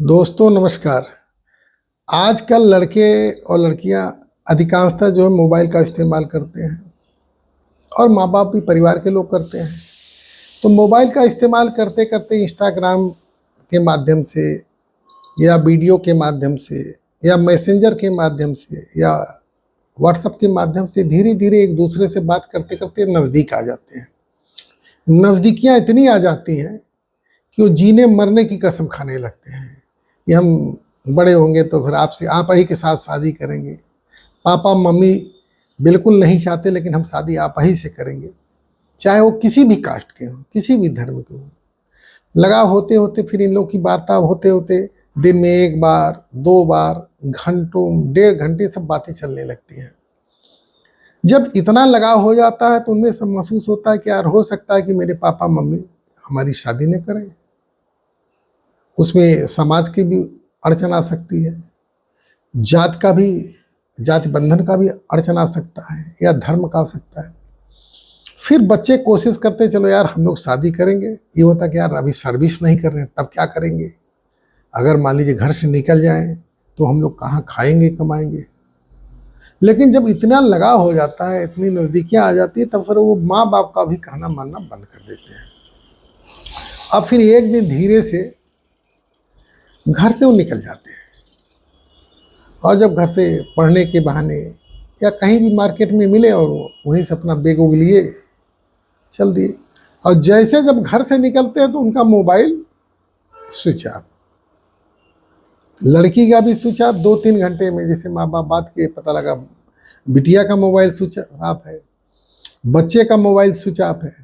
दोस्तों नमस्कार। आजकल लड़के और लड़कियां अधिकांशतः जो है मोबाइल का इस्तेमाल करते हैं और माँ बाप भी परिवार के लोग करते हैं। तो मोबाइल का इस्तेमाल करते करते इंस्टाग्राम के माध्यम से या वीडियो के माध्यम से या मैसेंजर के माध्यम से या व्हाट्सएप के माध्यम से धीरे धीरे एक दूसरे से बात करते करते नज़दीक आ जाते हैं। नज़दीकियाँ इतनी आ जाती हैं कि वो जीने मरने की कसम खाने लगते हैं कि हम बड़े होंगे तो फिर आपसे आप ही के साथ शादी करेंगे। पापा मम्मी बिल्कुल नहीं चाहते लेकिन हम शादी आप ही से करेंगे, चाहे वो किसी भी कास्ट के हों, किसी भी धर्म के हों। लगाव होते होते फिर इन लोग की वार्ता होते होते दिन में एक बार दो बार घंटों डेढ़ घंटे सब बातें चलने लगती हैं। जब इतना लगाव हो जाता है तो उनमें सब महसूस होता है कि यार हो सकता है कि मेरे पापा मम्मी हमारी शादी न करें। उसमें समाज की भी अड़चन आ सकती है, जात का भी, जाति बंधन का भी अड़चन आ सकता है या धर्म का आ सकता है। फिर बच्चे कोशिश करते चलो यार हम लोग शादी करेंगे। ये होता कि यार अभी सर्विस नहीं कर रहे हैं तब क्या करेंगे, अगर मान लीजिए घर से निकल जाएं तो हम लोग कहाँ खाएंगे कमाएंगे। लेकिन जब इतना लगाव हो जाता है, इतनी नज़दीकियाँ आ जाती है, तब फिर वो माँ बाप का भी कहना मानना बंद कर देते हैं। अब फिर एक दिन धीरे से घर से वो निकल जाते हैं और जब घर से पढ़ने के बहाने या कहीं भी मार्केट में मिले और वहीं से अपना बैग उग लिए चल दिए। और जैसे जब घर से निकलते हैं तो उनका मोबाइल स्विच ऑफ, लड़की का भी स्विच ऑफ। 2-3 घंटे में जैसे माँ बाप बात किए पता लगा बिटिया का मोबाइल स्विच ऑफ है, बच्चे का मोबाइल स्विच ऑफ है।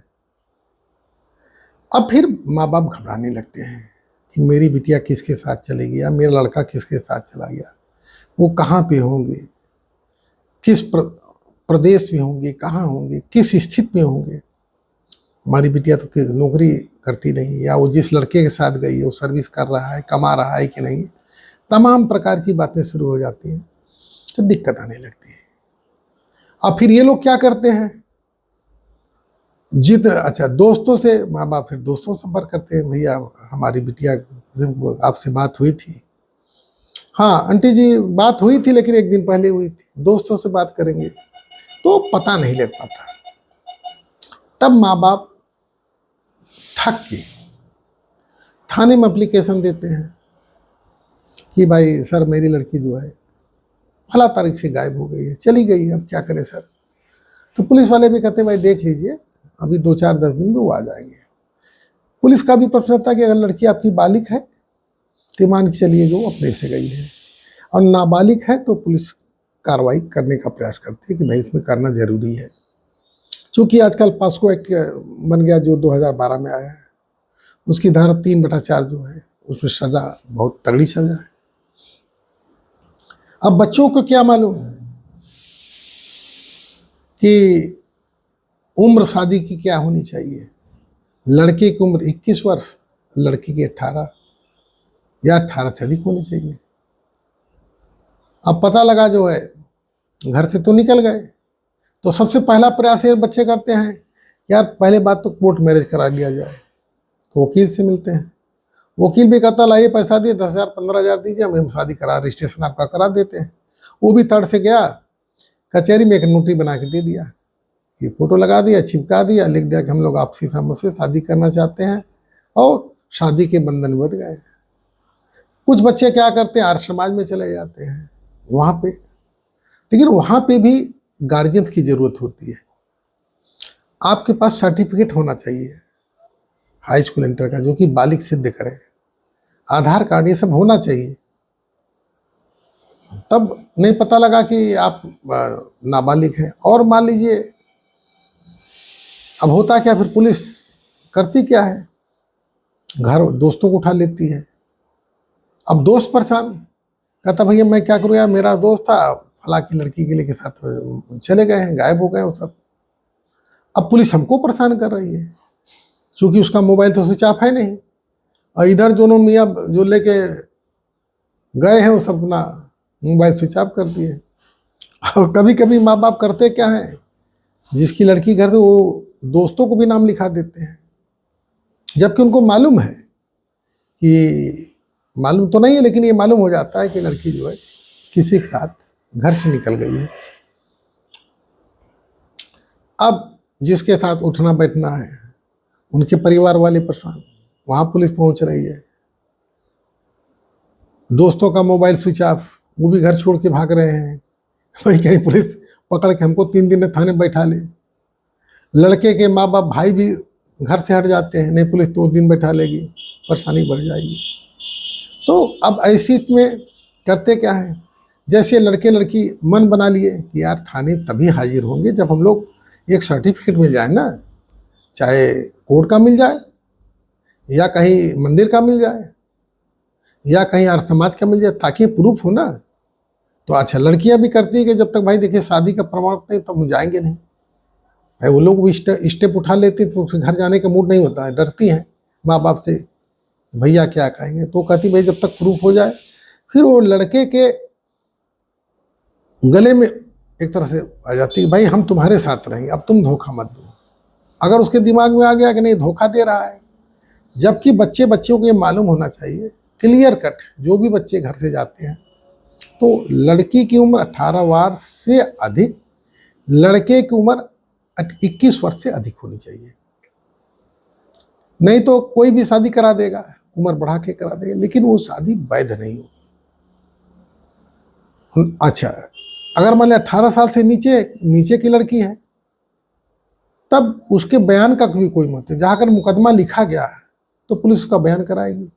अब फिर माँ बाप घबराने लगते हैं कि मेरी बिटिया किसके साथ चलेगी या मेरा लड़का किसके साथ चला गया, वो कहाँ पे होंगे, किस प्रदेश में होंगे, कहाँ होंगे, किस स्थिति में होंगे। हमारी बिटिया तो नौकरी करती नहीं, या वो जिस लड़के के साथ गई है वो सर्विस कर रहा है, कमा रहा है कि नहीं। तमाम प्रकार की बातें शुरू हो जाती हैं तो दिक्कत आने लगती है। अब फिर ये लोग क्या करते हैं, अच्छा दोस्तों से, माँ बाप फिर दोस्तों से संपर्क करते हैं, भैया हमारी बिटिया से आपसे बात हुई थी। हाँ आंटी जी बात हुई थी लेकिन एक दिन पहले हुई थी, दोस्तों से बात करेंगे तो पता नहीं लग पाता। तब माँ बाप थक के थाने में एप्लीकेशन देते हैं कि भाई सर मेरी लड़की जो है फला तारीख से गायब हो गई है, चली गई है, अब क्या करें सर। तो पुलिस वाले भी कहते हैं भाई देख लीजिए अभी 2-4-10 दिन में वो आ जाएंगे। पुलिस का भी प्रश्न था कि अगर लड़की आपकी बालिग है तो मान के चलिए जो अपने से गई है, और नाबालिग है तो पुलिस कार्रवाई करने का प्रयास करती है कि भाई इसमें करना जरूरी है। चूँकि आजकल पास्को एक्ट बन गया जो 2012 में आया है, उसकी धारा 3/4 जो है उसमें सज़ा बहुत तगड़ी सज़ा है। अब बच्चों को क्या मालूम कि उम्र शादी की क्या होनी चाहिए। लड़के की उम्र 21 वर्ष, लड़की की 18 या 18 से अधिक होनी चाहिए। अब पता लगा जो है घर से तो निकल गए, तो सबसे पहला प्रयास ये बच्चे करते हैं यार पहले बात तो कोर्ट मैरिज करा लिया जाए। तो वकील से मिलते हैं, वकील भी कहता लाइए पैसा दिए 10,000-15,000 दीजिए हम शादी करा रजिस्ट्रेशन आपका करा देते हैं। वो भी तड़ से गया कचहरी में, एक नोटरी बना के दे दिया, ये फोटो लगा दिया, चिपका दिया, लिख दिया कि हम लोग आपसी समझ से शादी करना चाहते हैं, और शादी के बंधन बंध गए। कुछ बच्चे क्या करते हैं आर्य समाज में चले जाते हैं वहाँ पे, लेकिन वहाँ पे भी गार्जियन की ज़रूरत होती है। आपके पास सर्टिफिकेट होना चाहिए हाई स्कूल इंटर का जो कि बालिग सिद्ध करे, आधार कार्ड ये सब होना चाहिए। तब नहीं पता लगा कि आप नाबालिग हैं। और मान लीजिए अब होता क्या, फिर पुलिस करती क्या है, घर दोस्तों को उठा लेती है। अब दोस्त परेशान, कहता भैया मैं क्या करूँ यार, मेरा दोस्त था फला की लड़की के लिए के साथ चले गए हैं, गायब हो गए वो सब। अब पुलिस हमको परेशान कर रही है क्योंकि उसका मोबाइल तो स्विच ऑफ है नहीं, और इधर दोनों मियाँ जो लेके गए हैं वो सब अपना मोबाइल स्विच ऑफ कर दिए। और कभी कभी माँ बाप करते क्या है, जिसकी लड़की घर से वो दोस्तों को भी नाम लिखा देते हैं, जबकि उनको मालूम है कि मालूम तो नहीं है, लेकिन ये मालूम हो जाता है कि लड़की जो है किसी के साथ घर से निकल गई है। अब जिसके साथ उठना बैठना है, उनके परिवार वाले परेशान, वहां पुलिस पहुंच रही है। दोस्तों का मोबाइल स्विच ऑफ, वो भी घर छोड़ के भाग रहे हैं, भाई कहीं पुलिस पकड़ के हमको 3 दिन थाने बैठा ले। लड़के के माँ बाप भाई भी घर से हट जाते हैं, नहीं पुलिस 2 दिन बैठा लेगी, परेशानी बढ़ जाएगी। तो अब ऐसी में करते क्या है, जैसे लड़के लड़की मन बना लिए कि यार थाने तभी हाजिर होंगे जब हम लोग एक सर्टिफिकेट मिल जाए ना, चाहे कोर्ट का मिल जाए या कहीं मंदिर का मिल जाए या कहीं अर्थ समाज का मिल जाए, ताकि प्रूफ हो ना। तो अच्छा, लड़कियां भी करती है कि जब तक भाई देखिए शादी का प्रमाण नहीं तब हम जाएंगे नहीं। भाई वो लोग भी स्टेप उठा लेते तो फिर घर जाने का मूड नहीं होता है, डरती हैं माँ बाप से, भैया क्या कहेंगे। तो कहती भाई जब तक प्रूफ हो जाए। फिर वो लड़के के गले में एक तरह से आ जाती है, भाई हम तुम्हारे साथ रहेंगे, अब तुम धोखा मत दो। अगर उसके दिमाग में आ गया कि नहीं धोखा दे रहा है, जबकि बच्चों को ये मालूम होना चाहिए क्लियर कट, जो भी बच्चे घर से जाते हैं तो लड़की की उम्र 18 वर्ष से अधिक, लड़के की उम्र 21 वर्ष से अधिक होनी चाहिए। नहीं तो कोई भी शादी करा देगा, उम्र बढ़ा के करा देगा, लेकिन वो शादी वैध नहीं होगी। अच्छा, अगर मान लिया 18 साल से नीचे की लड़की है, तब उसके बयान का भी कोई मत है। जहां अगर मुकदमा लिखा गया है तो पुलिस उसका बयान कराएगी,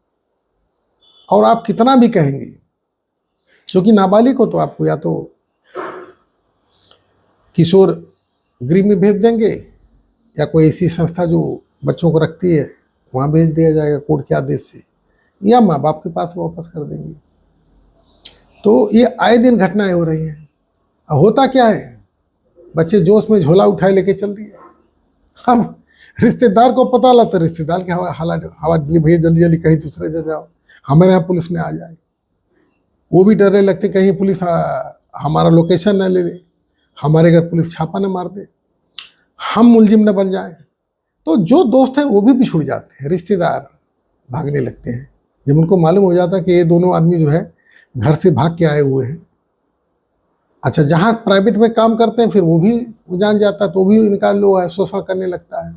और आप कितना भी कहेंगे, क्योंकि नाबालिग हो तो आपको या तो किशोर गृह में भेज देंगे या कोई ऐसी संस्था जो बच्चों को रखती है वहाँ भेज दिया जाएगा कोर्ट के आदेश से, या माँ बाप के पास वापस कर देंगे। तो ये आए दिन घटनाएं हो रही हैं। होता क्या है, बच्चे जोश में झोला उठाए लेके चल दिए। हम रिश्तेदार को पता लगा तो रिश्तेदार के हवा भैया जल्दी जल्दी कहीं दूसरे जगह जाओ, हमारे यहाँ पुलिस ने आ जाए। वो भी डरने लगते कहीं पुलिस हमारा लोकेशन न ले ले, हमारे घर पुलिस छापा न मार दे, हम मुलजिम न बन जाए। तो जो दोस्त हैं वो भी बिछुड़ जाते हैं, रिश्तेदार भागने लगते हैं जब उनको मालूम हो जाता है कि ये दोनों आदमी जो है घर से भाग के आए हुए हैं। अच्छा, जहाँ प्राइवेट में काम करते हैं फिर वो भी जान जाता है, तो भी इनका लोग शोषण करने लगता है।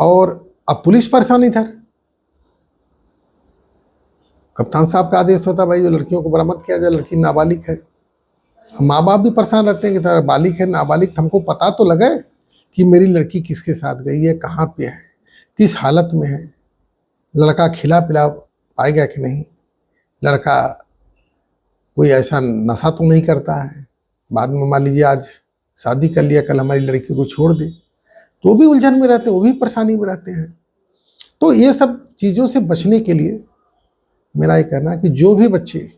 और अब पुलिस परेशान इधर, कप्तान साहब का आदेश होता है भाई जो लड़कियों को बरामद किया जाए, लड़की नाबालिग है। माँ बाप भी परेशान रहते हैं कि तारा बालिग है, नाबालिग, हमको पता तो लगे कि मेरी लड़की किसके साथ गई है, कहाँ पे है, किस हालत में है, लड़का खिला पिला पाएगा कि नहीं, लड़का कोई ऐसा नशा तो नहीं करता है, बाद में मान लीजिए आज शादी कर लिया कल हमारी लड़की को छोड़ दे, तो वो भी उलझन में रहते हैं, वो भी परेशानी में रहते हैं। तो ये सब चीज़ों से बचने के लिए मेरा ये कहना है कि जो भी बच्चे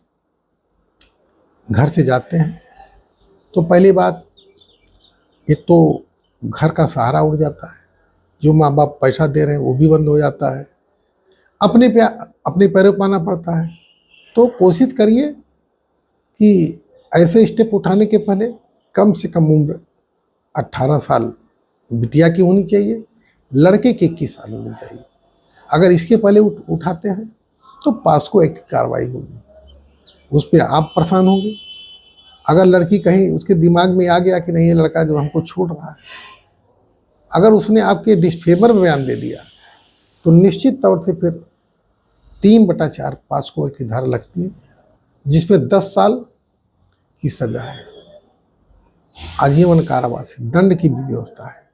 घर से जाते हैं तो पहली बात, एक तो घर का सहारा उड़ जाता है, जो माँ बाप पैसा दे रहे हैं वो भी बंद हो जाता है, अपने पैरों पर पाना पड़ता है। तो कोशिश करिए कि ऐसे स्टेप उठाने के पहले कम से कम उम्र 18 साल बिटिया की होनी चाहिए, लड़के की 21 साल होनी चाहिए। अगर इसके पहले उठाते हैं तो पास्को एक्ट की कार्रवाई होगी, उस पर आप परेशान होंगे। अगर लड़की कहीं उसके दिमाग में आ गया कि नहीं ये लड़का जो हमको छोड़ रहा है, अगर उसने आपके डिसफेवर में बयान दे दिया तो निश्चित तौर से फिर 3/4 पास्को एक्ट की धारा लगती है, जिसमें 10 साल की सजा है, आजीवन कारावास, दंड की भी व्यवस्था है।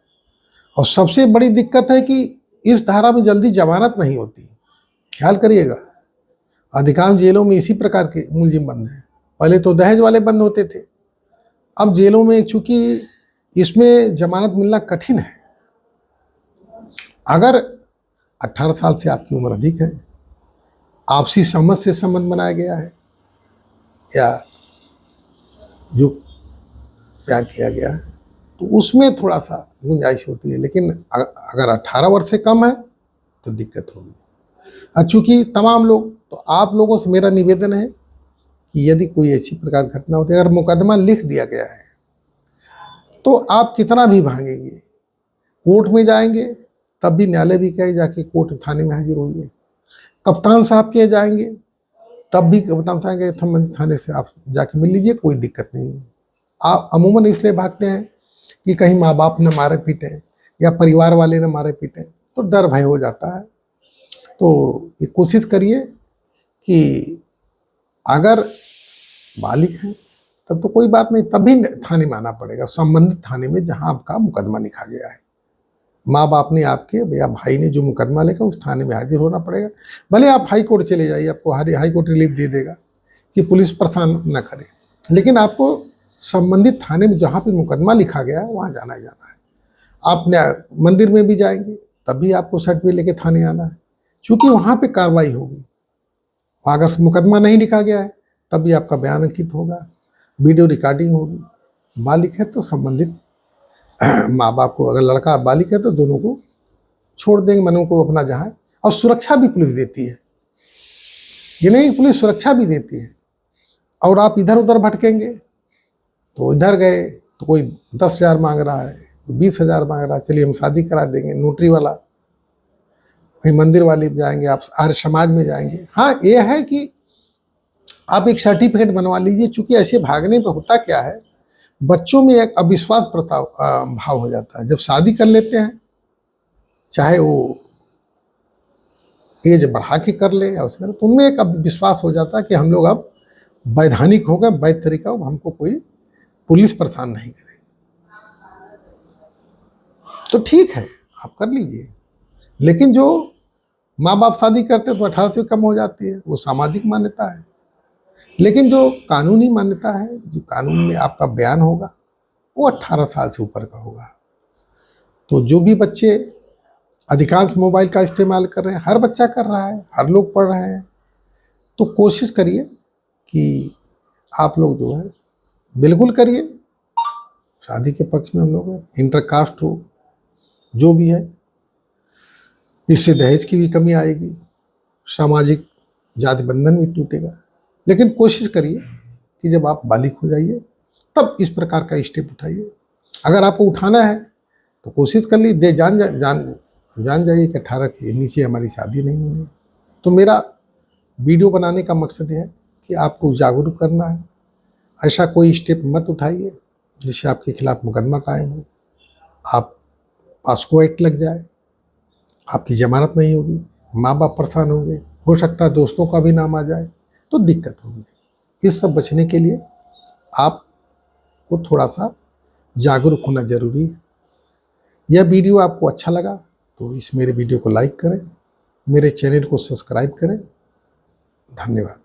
और सबसे बड़ी दिक्कत है कि इस धारा में जल्दी जमानत नहीं होती। ख्याल करिएगा, अधिकांश जेलों में इसी प्रकार के मुलजिम बंद हैं। पहले तो दहेज वाले बंद होते थे, अब जेलों में चूंकि इसमें जमानत मिलना कठिन है। अगर 18 साल से आपकी उम्र अधिक है, आपसी समझ से संबंध बनाया गया है या जो प्यार किया गया है, तो उसमें थोड़ा सा गुंजाइश होती है। लेकिन अगर 18 वर्ष से कम है तो दिक्कत होगी। चूँकि तमाम लोग, तो आप लोगों से मेरा निवेदन है कि यदि कोई ऐसी प्रकार घटना होती है, अगर मुकदमा लिख दिया गया है तो आप कितना भी भागेंगे, कोर्ट में जाएंगे तब भी न्यायालय भी कहे जाके कोर्ट थाने में हाजिर होइए। कप्तान साहब के जाएंगे तब भी कप्तान साहब के संबंधित थाने से आप जाके मिल लीजिए, कोई दिक्कत नहीं है। आप अमूमन इसलिए भागते हैं कि कहीं माँ बाप न मारे पीटे या परिवार वाले न मारे पीटे, तो डर भय हो जाता है। तो ये कोशिश करिए कि अगर बालिग है तब तो कोई बात नहीं, तभी थाने में आना पड़ेगा, संबंधित थाने में जहां आपका मुकदमा लिखा गया है। माँ बाप ने आपके या भाई ने जो मुकदमा लिखा उस थाने में हाजिर होना पड़ेगा। भले आप हाई कोर्ट चले जाइए, आपको हाई कोर्ट रिलीफ दे देगा कि पुलिस परेशान न करे, लेकिन आपको संबंधित थाने में जहाँ पे मुकदमा लिखा गया है वहाँ जाना ही जाना है। आप मंदिर में भी जाएंगे तब भी आपको सर्टिफिकेट लेके थाने आना है, क्योंकि वहाँ पे कार्रवाई होगी। अगर मुकदमा नहीं लिखा गया है तब भी आपका बयान अंकित होगा, वीडियो रिकॉर्डिंग होगी। बालिग है तो संबंधित माँ बाप को, अगर लड़का बालिग है तो दोनों को छोड़ देंगे, मनो को अपना जहाँ है। और सुरक्षा भी पुलिस देती है, ये नहीं, पुलिस सुरक्षा भी देती है। और आप इधर उधर भटकेंगे तो इधर गए तो कोई 10,000 मांग रहा है, 20,000 मांग रहा है, चलिए हम शादी करा देंगे, नोटरी वाला। कहीं मंदिर वाले जाएंगे, आप आर्य समाज में जाएंगे। हाँ, ये है कि आप एक सर्टिफिकेट बनवा लीजिए, चूंकि ऐसे भागने पर होता क्या है, बच्चों में एक अविश्वास भाव हो जाता है। जब शादी कर लेते हैं, चाहे वो एज बढ़ा के कर ले या उसमें, तो उनमें एक विश्वास हो जाता है कि हम लोग अब वैधानिक हो गए, वैध तरीका, हमको कोई पुलिस परेशान नहीं करेगी। तो ठीक है, आप कर लीजिए। लेकिन जो माँ बाप शादी करते हैं तो 18 से कम हो जाती है, वो सामाजिक मान्यता है। लेकिन जो कानूनी मान्यता है, जो कानून में आपका बयान होगा, वो 18 साल से ऊपर का होगा। तो जो भी बच्चे अधिकांश मोबाइल का इस्तेमाल कर रहे हैं, हर बच्चा कर रहा है, हर लोग पढ़ रहे हैं, तो कोशिश करिए कि आप लोग जो है बिल्कुल करिए। शादी के पक्ष में हम लोग इंटरकास्ट हो, जो भी है, इससे दहेज की भी कमी आएगी, सामाजिक जाति बंधन भी टूटेगा। लेकिन कोशिश करिए कि जब आप बालिग हो जाइए तब इस प्रकार का स्टेप उठाइए। अगर आपको उठाना है तो कोशिश कर ली, जान जाइए कि 18 के नीचे हमारी शादी नहीं होनी। तो मेरा वीडियो बनाने का मकसद है कि आपको जागरूक करना है। ऐसा कोई स्टेप मत उठाइए जिससे आपके खिलाफ मुकदमा कायम हो, आप पास्को एक्ट लग जाए, आपकी जमानत नहीं होगी, माँ बाप परेशान होंगे, हो सकता है दोस्तों का भी नाम आ जाए, तो दिक्कत होगी। इस सब बचने के लिए आपको थोड़ा सा जागरूक होना जरूरी है। यह वीडियो आपको अच्छा लगा तो इस मेरे वीडियो को लाइक करें, मेरे चैनल को सब्सक्राइब करें। धन्यवाद।